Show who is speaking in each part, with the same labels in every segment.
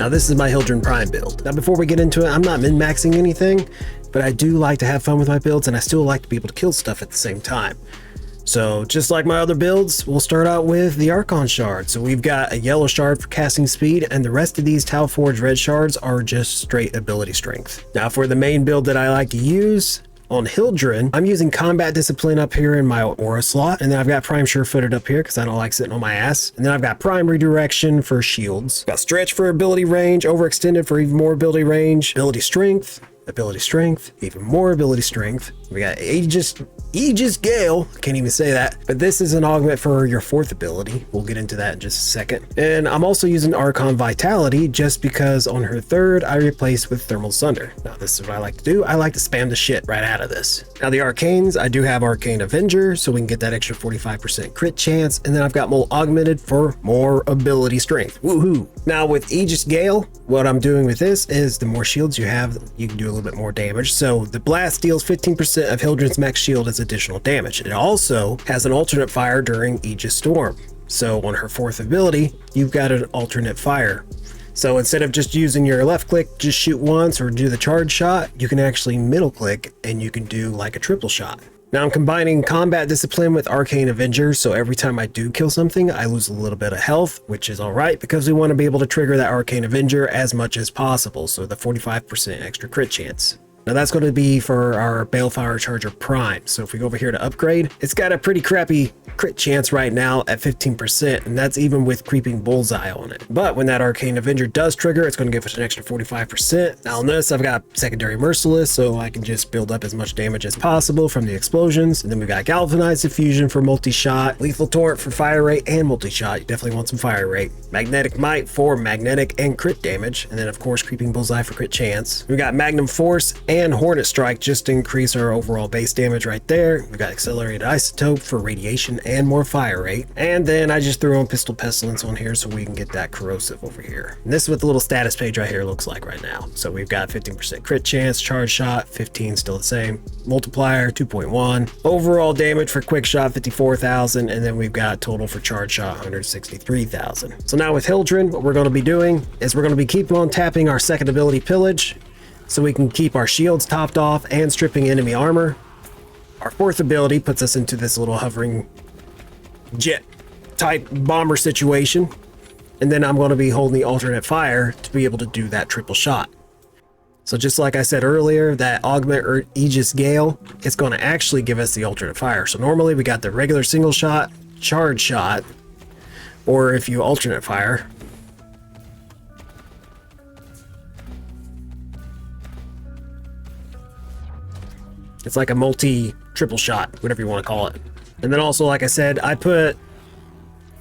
Speaker 1: Now this is my Hildryn Prime build. Now before we get into it, I'm not min-maxing anything, but I do like to have fun with my builds, and I still like to be able to kill stuff at the same time. So just like my other builds, we'll start out with the Archon Shard. So we've got a yellow shard for casting speed, and the rest of these Tau Forge red shards are just straight ability strength. Now for the main build that I like to use, on Hildryn, I'm using Combat Discipline up here in my Aura slot, and then I've got Prime Sure-Footed up here because I don't like sitting on my ass. And then I've got Prime Redirection for shields. Got Stretch for ability range, Overextended for even more ability range, ability strength, even more ability strength. We got Aegis Gale, can't even say that, but this is an augment for your 4th ability. We'll get into that in just a second. And I'm also using Archon Vitality just because on her 3rd, I replaced with Thermal Sunder. Now this is what I like to do. I like to spam the shit right out of this. Now the Arcanes, I do have Arcane Avenger, so we can get that extra 45% crit chance, and then I've got Mole Augmented for more ability strength. Woohoo! Now with Aegis Gale, what I'm doing with this is the more shields you have, you can do a little bit more damage. So the blast deals 15% of Hildryn's max shield as additional damage. It also has an alternate fire during Aegis Storm. So on her 4th ability, you've got an alternate fire. So instead of just using your left click, just shoot once or do the charge shot, you can actually middle click and you can do like a triple shot. Now I'm combining Combat Discipline with Arcane Avenger, so every time I do kill something, I lose a little bit of health, which is alright because we want to be able to trigger that Arcane Avenger as much as possible, so the 45% extra crit chance. Now that's going to be for our Balefire Charger Prime. So if we go over here to upgrade, it's got a pretty crappy crit chance right now at 15%, and that's even with Creeping Bullseye on it. But when that Arcane Avenger does trigger, it's going to give us an extra 45%. Now on this, I've got Secondary Merciless, so I can just build up as much damage as possible from the explosions. And then we've got Galvanized Diffusion for multi-shot, Lethal Torrent for fire rate and multi-shot. You definitely want some fire rate. Magnetic Might for magnetic and crit damage. And then of course, Creeping Bullseye for crit chance. We've got Magnum Force and Hornet Strike just to increase our overall base damage right there. We got Accelerated Isotope for radiation and more fire rate. And then I just threw on Pistol Pestilence on here so we can get that corrosive over here. And this is what the little status page right here looks like right now. So we've got 15% crit chance, charge shot, 15 still the same, multiplier 2.1, overall damage for quick shot 54,000, and then we've got total for charge shot 163,000. So now with Hildryn, what we're going to be doing is we're going to be keep on tapping our 2nd ability Pillage, so we can keep our shields topped off and stripping enemy armor. Our 4th ability puts us into this little hovering jet type bomber situation. And then I'm going to be holding the alternate fire to be able to do that triple shot. So just like I said earlier, that augment or Aegis Gale, it's going to actually give us the alternate fire. So normally we got the regular single shot, charge shot, or if you alternate fire, it's like a multi-triple shot, whatever you want to call it. And then also, like I said, I put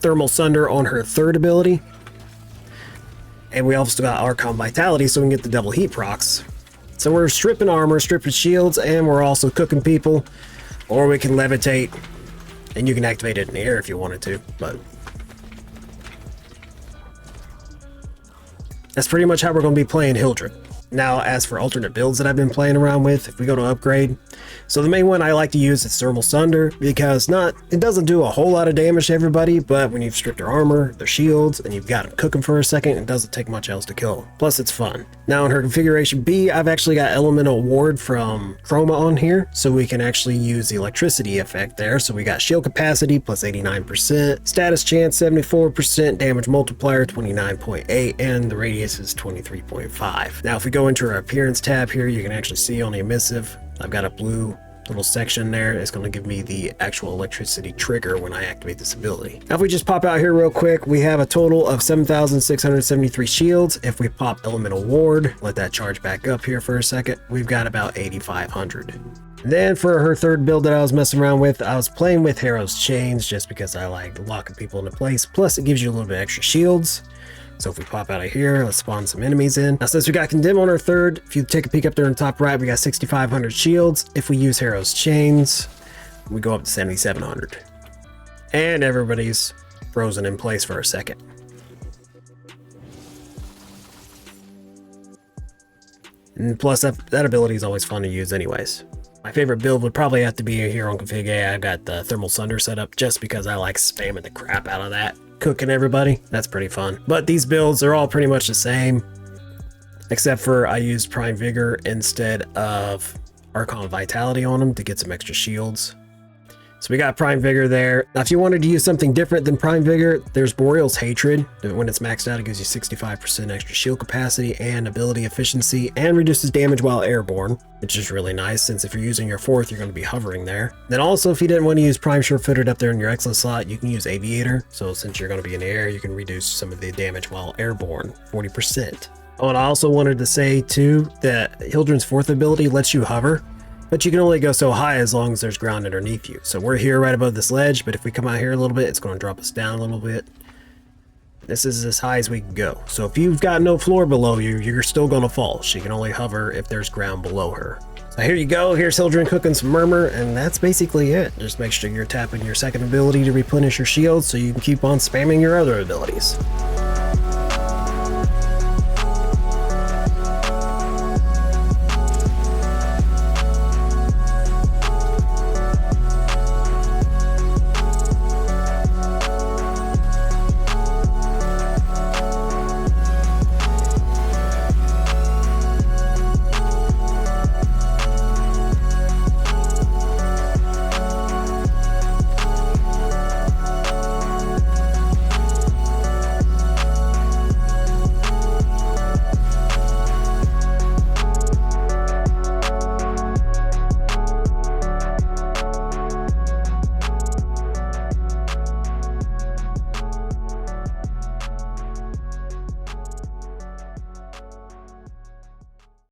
Speaker 1: Thermal Sunder on her 3rd ability. And we also got Archon Vitality so we can get the double heat procs. So we're stripping armor, stripping shields, and we're also cooking people. Or we can levitate, and you can activate it in the air if you wanted to. But that's pretty much how we're going to be playing Hildryn. Now, as for alternate builds that I've been playing around with, if we go to upgrade, so the main one I like to use is Thermal Sunder because it doesn't do a whole lot of damage to everybody, but when you've stripped their armor, their shields, and you've got them cooking for a second, it doesn't take much else to kill them. Plus, it's fun. Now, in her configuration B, I've actually got Elemental Ward from Chroma on here, so we can actually use the electricity effect there. So we got shield capacity plus 89%, status chance 74%, damage multiplier 29.8, and the radius is 23.5. Now, if we go into our appearance tab here, you can actually see on the emissive, I've got a blue little section there. It's going to give me the actual electricity trigger when I activate this ability. Now if we just pop out here real quick, we have a total of 7,673 shields. If we pop Elemental Ward, let that charge back up here for a second, we've got about 8,500. Then for her 3rd build that I was messing around with, I was playing with Hero's Chains just because I like locking people into place. Plus it gives you a little bit extra shields. So if we pop out of here, let's spawn some enemies in. Now since we got Condemn on our 3rd, if you take a peek up there in the top right, we got 6,500 shields. If we use Hero's Chains, we go up to 7,700. And everybody's frozen in place for a second. And plus that ability is always fun to use anyways. My favorite build would probably have to be here on Config A. I've got the Thermal Sunder set up just because I like spamming the crap out of that. Cooking everybody, that's pretty fun. But these builds are all pretty much the same. except for I used Prime Vigor instead of Archon Vitality on them to get some extra shields. So we got Prime Vigor there. Now, if you wanted to use something different than Prime Vigor, there's Boreal's Hatred. When it's maxed out, it gives you 65% extra shield capacity and ability efficiency and reduces damage while airborne, which is really nice since if you're using your fourth, you're going to be hovering there. Then also, if you didn't want to use Prime Sure-Footed up there in your excellent slot, you can use Aviator. So since you're going to be in the air, you can reduce some of the damage while airborne, 40%. Oh, and I also wanted to say too that Hildryn's fourth ability lets you hover, but you can only go so high as long as there's ground underneath you. So we're here right above this ledge, but if we come out here a little bit, it's going to drop us down a little bit. This is as high as we can go. So if you've got no floor below you, you're still going to fall. She can only hover if there's ground below her. So here you go. Here's Hildryn cooking some Murmur, and that's basically it. Just make sure you're tapping your second ability to replenish your shield so you can keep on spamming your other abilities.